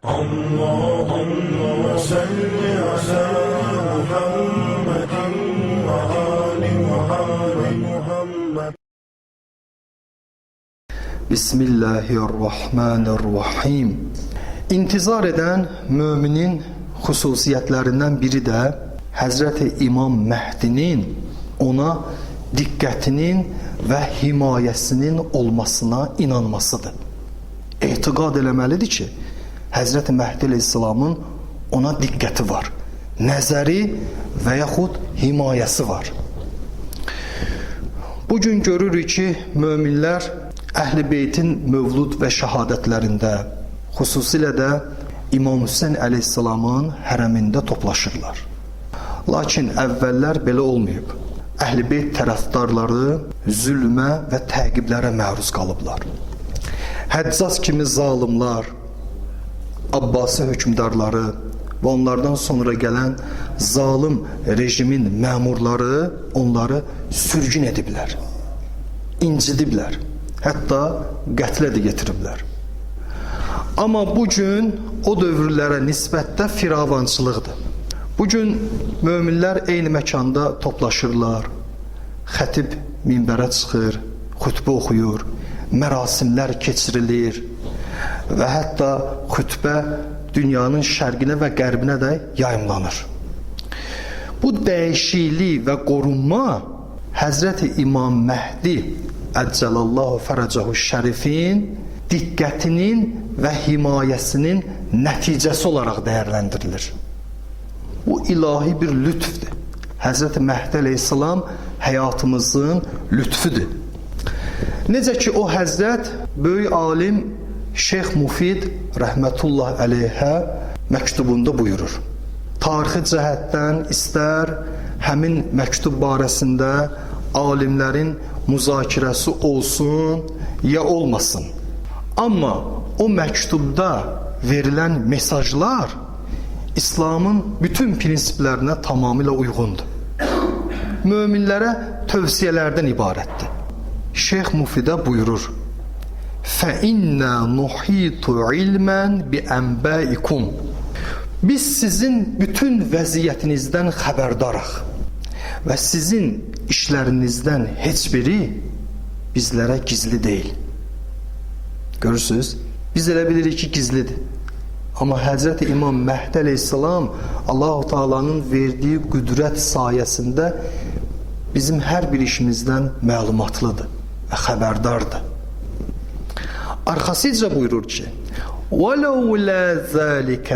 اللهم صل على محمد وآل محمد. Bismillahirrahmanirrahim. İntizar eden müminin hususiyetlerinden biri de Hazreti İmam Mehdi'nin ona dikkatinin ve himayesinin olmasına inanmasıdır. Etiqad eləməlidir ki, Hazreti Mehdi Aleyhisselamın ona diqqəti var, nəzəri və yaxud himayəsi var. Bugün görürük ki, möminlər Əhl-i Beytin mövlud və şəhadətlərində, xüsusilə də İmam Hüseyin Aleyhisselamın hərəmində toplaşırlar. Lakin əvvəllər belə olmayıb. Əhl-i Beyt tərəfdarları zülmə və təqiblərə məruz qalıblar. Həccaz kimi zalimlar, Abbasi hökmdarları və onlardan sonra gələn zalim rejimin məmurları onları sürgün ediblər, incidiblər, hətta qətlə də getiriblər. Amma bugün o dövrlərə nisbətdə firavançılıqdır. Bugün möminlər eyni məkanda toplaşırlar, xətib minbərə çıxır, xütbə oxuyur, mərasimlər keçirilir və hətta xütbə dünyanın şərqinə və qərbinə də yayımlanır. Bu dəyişiklik və qorunma Həzrəti İmam Məhdi Əcəlallahu Fərəcahu Şərifin diqqətinin və himayəsinin nəticəsi olaraq dəyərləndirilir. Bu ilahi bir lütfdür. Həzrəti Məhdi Aleyhisselam həyatımızın lütfüdür. Necə ki o Həzrət böyük alim Şeyx Mufid rəhmətullah əleyhə məktubunda buyurur. Tarixi cəhətdən istər həmin məktub barəsində alimlərin müzakirəsi olsun ya olmasın. Amma o məktubda verilən mesajlar İslamın bütün prinsiplərinə tamamilə uyğundur. Möminlərə tövsiyələrdən ibarətdir. Şeyx Mufidə buyurur: فَإِنَّا نُحِيطُ عِلْمًا بِأَنْبَائِكُمْ. Biz sizin bütün vəziyyətinizdən xəbərdarıq və sizin işlərinizdən heç biri bizlərə gizli deyil. Görürsünüz, biz elə bilirik ki, gizlidir. Amma Həzrəti İmam Məhdi Aleyhisselam Allah-u Teala'nın verdiyi qüdrət sayəsində bizim hər bir işimizdən məlumatlıdır və xəbərdardır. Arxasıca buyurur ki, وَلَوْلَا ذَٰلِكَ.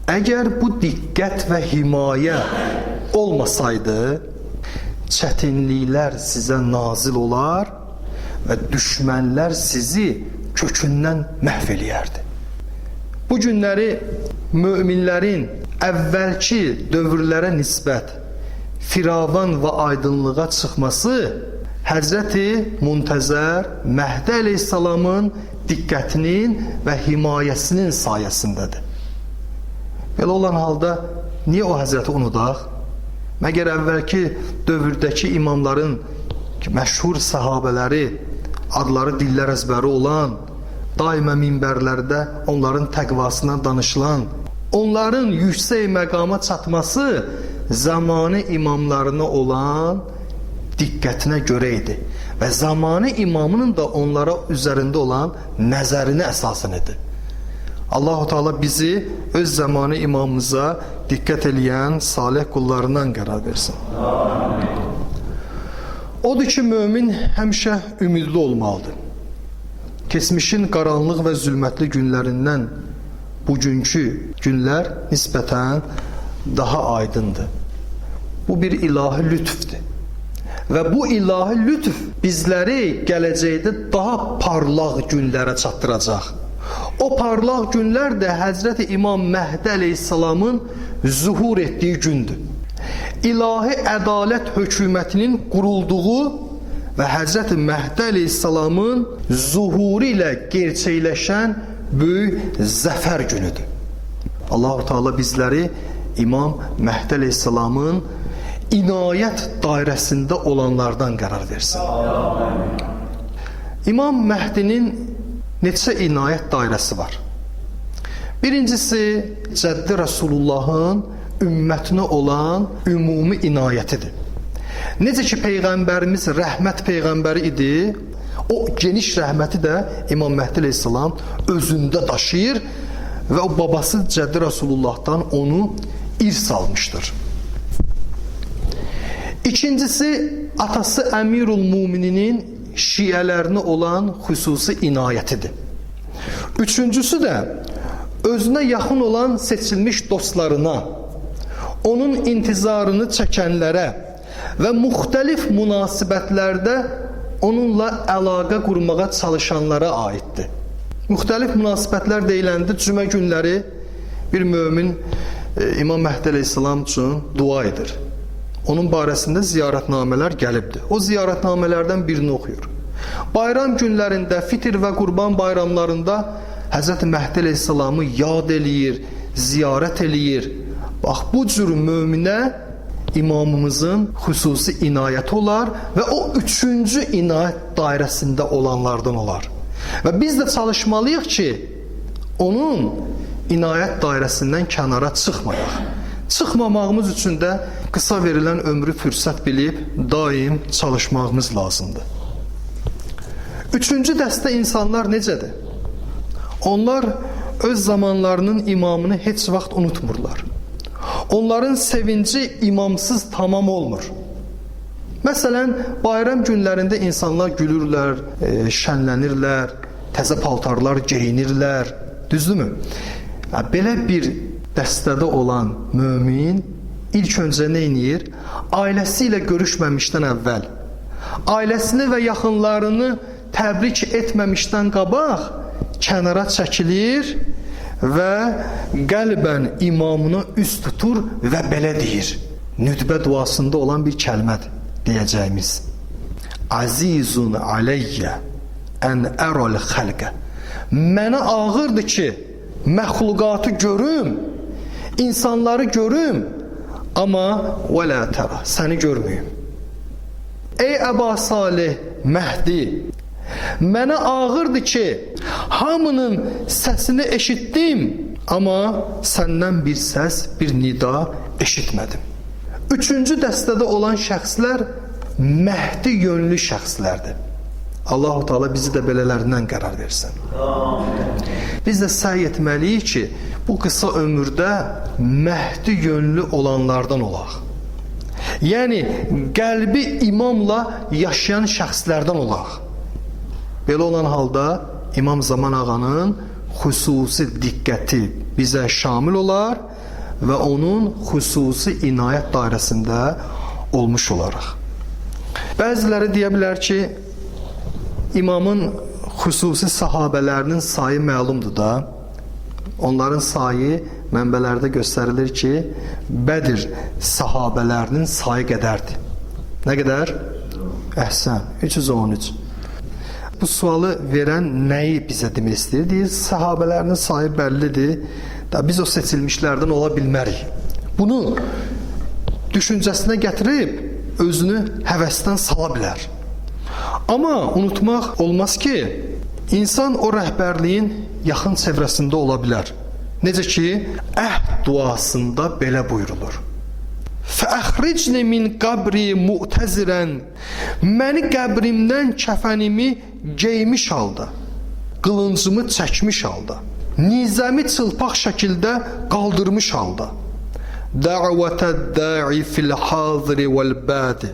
Əgər bu diqqət və himayə olmasaydı, çətinliklər sizə nazil olar və düşmənlər sizi kökündən məhv eləyərdi. Bu günləri möminlərin əvvəlki dövrlərə nisbət firavan və aydınlığa çıxması Həzrəti Muntəzər Məhdi Aleyhisselamın diqqətinin və himayəsinin sayəsindədir. Belə olan halda niyə o Həzrəti unudaq? Məgər əvvəlki dövrdəki imamların, məşhur səhabələri, adları dillər əzbəri olan, daimə minbərlərdə onların təqvasından danışılan, onların yüksək məqama çatması zamanı imamlarına olan diqqətinə görə idi və zamanı imamının da onlara üzərində olan nəzərinə əsasən idi. Allah-u Teala bizi öz zamanı imamımıza diqqət eləyən salih qullarından qərar versin. Odur ki, mömin həmişə ümidli olmalıdır. Keçmişin qaranlıq və zülmətli günlərindən bugünkü günlər nisbətən daha aydındır. Bu bir ilahi lütfdir. Və bu ilahi lütf bizləri gələcəkdə daha parlaq günlərə çatdıracaq. O parlaq günlər də Həzrəti İmam Məhdi Aleyhisselamın zuhur etdiyi gündür. İlahi ədalət hökumətinin qurulduğu və Həzrəti Məhdi Aleyhisselamın zuhuru ilə gerçəkləşən böyük zəfər günüdür. Allah-u Teala bizləri İmam Məhdi Aleyhisselamın inayət dairəsində olanlardan qərar versin. İmam Məhdinin neçə inayət dairəsi var? Birincisi, Cəddi Rəsulullahın ümmətinə olan ümumi inayətidir. Necə ki, Peyğəmbərimiz rəhmət Peyğəmbəri idi, o geniş rəhməti də İmam Məhdi əleyhissalam özündə daşıyır və o babası Cəddi Rəsulullahdan onu irs almışdır. İkincisi, atası Əmirul Mumininin şiələrinə olan xüsusi inayətidir. Üçüncüsü də özünə yaxın olan seçilmiş dostlarına, onun intizarını çəkənlərə və müxtəlif münasibətlərdə onunla əlaqə qurmağa çalışanlara aiddir. Müxtəlif münasibətlər deyiləndə cümə günləri bir mömin İmam Məhdi əleyhissalam üçün dua edir. Onun barəsində ziyarətnamələr gəlibdir. O ziyarətnamələrdən birini oxuyur. Bayram günlərində, Fitr və Qurban bayramlarında Həzrəti Məhdi əleyhissalamı yad eləyir, ziyarət eləyir. Bax, bu cür möminə imamımızın xüsusi inayəti olar və o üçüncü inayət dairəsində olanlardan olar. Və biz də çalışmalıyıq ki, onun inayət dairəsindən kənara çıxmayaq. Çıxmamağımız üçün də qısa verilən ömrü fürsət bilib daim çalışmağımız lazımdır. Üçüncü dəstə insanlar necədir? Onlar öz zamanlarının imamını heç vaxt unutmurlar. Onların sevinci imamsız tamam olmur. Məsələn, bayram günlərində insanlar gülürlər, şənlənirlər, təzə paltarlar geyinirlər, düzdürmü? Belə bir dəstədə olan mömin ilk öncə nə edir? Ailəsi ilə görüşməmişdən əvvəl, ailəsini və yaxınlarını təbrik etməmişdən qabaq kənara çəkilir və qəlbən imamına üz tutur və belə deyir. Nütbə duasında olan bir kəlmədir deyəcəyimiz. Azizun aleyyə ən ərəl xəlqə. Mənə ağırdır ki, məxluqatı görüm, insanları görüm, amma və lə tərə, səni görməyim. Ey Əba Salih Məhdi, mənə ağırdır ki, hamının səsini eşitdim, amma səndən bir səs, bir nida eşitmədim. Üçüncü dəstədə olan şəxslər Məhdi yönlü şəxslərdir. Allah-u Teala bizi də belələrindən qərar versin. Biz də səy etməliyik ki, bu qısa ömürdə Məhdi yönlü olanlardan olaq. Yəni, qəlbi imamla yaşayan şəxslərdən olaq. Belə olan halda İmam Zaman Ağanın xüsusi diqqəti bizə şamil olar və onun xüsusi inayət dairəsində olmuş olaraq. Bəziləri deyə bilər ki, İmamın xüsusi sahabələrinin sayı məlumdur da. Onların sayı mənbələrdə göstərilir ki, Bədir sahabələrinin sayı qədərdir. Nə qədər? Əhsən, 313. Bu sualı verən nəyi bizə demək istəyir? Deyir, sahabələrinin sayı bəllidir. Biz o seçilmişlərdən ola bilmərik. Bunu düşüncəsinə gətirib özünü həvəsdən sala bilər. Amma unutmaq olmaz ki, insan o rəhbərliyin yaxın çevrəsində ola bilər. Necə ki, əhd duasında belə buyurulur. Fəxricni min qabri mu'təzirən. Məni qəbrimdən kəfənimi geymiş halda, qılıncımı çəkmiş halda, nizəmi çılpaq şəkildə qaldırmış halda. Də'vətəd-də'i fil-haziri vəl-bədi.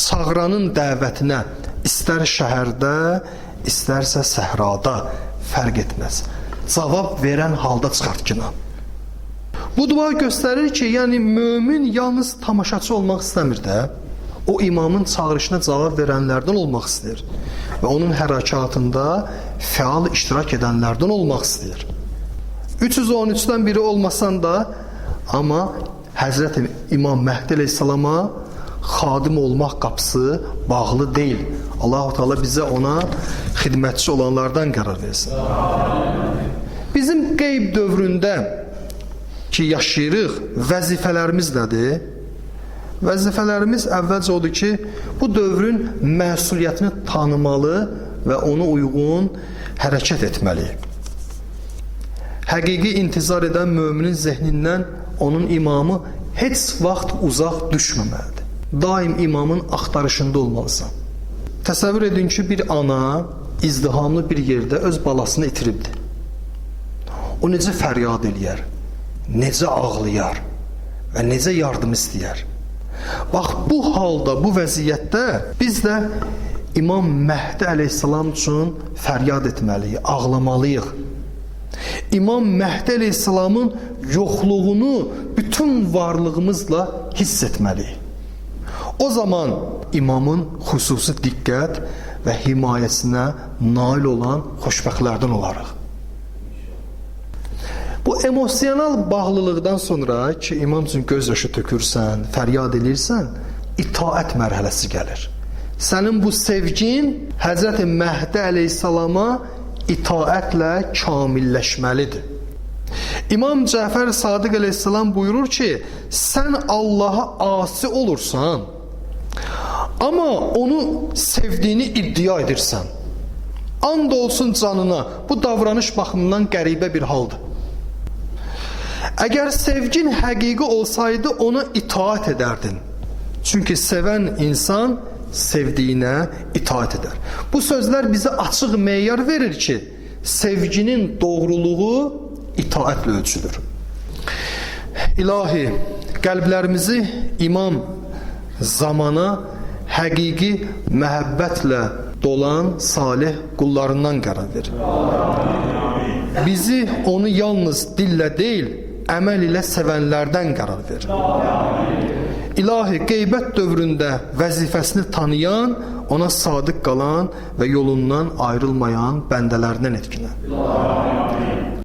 Çağıranın dəvətinə istər şəhərdə, istərsə səhrada fərq etməz. Cavab verən halda çıxartqına. Bu dua göstərir ki, yəni mömin yalnız tamaşaçı olmaq istəmir də, o imamın çağırışına cavab verənlərdən olmaq istəyir və onun hərəkatında fəal iştirak edənlərdən olmaq istəyir. 313-dən biri olmasan da, amma Həzrəti İmam Məhdi əleyhissalama xadim olmaq qapısı bağlı deyil. Allah-u Teala bizə ona xidmətçi olanlardan qərar versin. Bizim qeyb dövründə ki, yaşayırıq, vəzifələrimiz nədir? Vəzifələrimiz əvvəlcə odur ki, bu dövrün məsuliyyətini tanımalı və ona uyğun hərəkət etməliyik. Həqiqi intizar edən möminin zehnindən onun imamı heç vaxt uzaq düşməməlidir. Daim imamın axtarışında olmalısan. Təsəvvür edin ki, bir ana izdihamlı bir yerdə öz balasını itiribdir. O necə fəryad eləyər, necə ağlayar və necə yardım istəyər. Bax, bu halda, bu vəziyyətdə biz də İmam Məhdi əleyhissalam üçün fəryad etməliyik, ağlamalıyıq. İmam Məhdi əleyhissalamın yoxluğunu bütün varlığımızla hiss etməliyik. O zaman imamın xüsusi diqqət və himayəsinə nail olan xoşbəxtlərdən olarıq. Bu emosional bağlılıqdan sonra ki, imam üçün göz yaşı tökürsən, fəryad edirsən, itaət mərhələsi gəlir. Sənin bu sevgin Həzrəti Məhdi əleyhissalama itaətlə kamilləşməlidir. İmam Cəfər Sadiq əleyhissalam buyurur ki, sən Allaha asi olursan, amma onu sevdiyini iddia edirsən. And olsun canına, bu davranış baxımından qəribə bir haldır. Əgər sevgin həqiqi olsaydı, ona itaat edərdin. Çünki sevən insan sevdiyinə itaat edər. Bu sözlər bizə açıq meyar verir ki, sevginin doğruluğu itaətlə ölçülür. İlahi, qəlblərimizi imam zamana həqiqi məhəbbətlə dolan salih qullarından qərar ver. Bizi onu yalnız dillə deyil, əməl ilə sevənlərdən qərar ver. İlahi, qeybət dövründə vəzifəsini tanıyan, ona sadiq qalan və yolundan ayrılmayan bəndələrindən etkinə.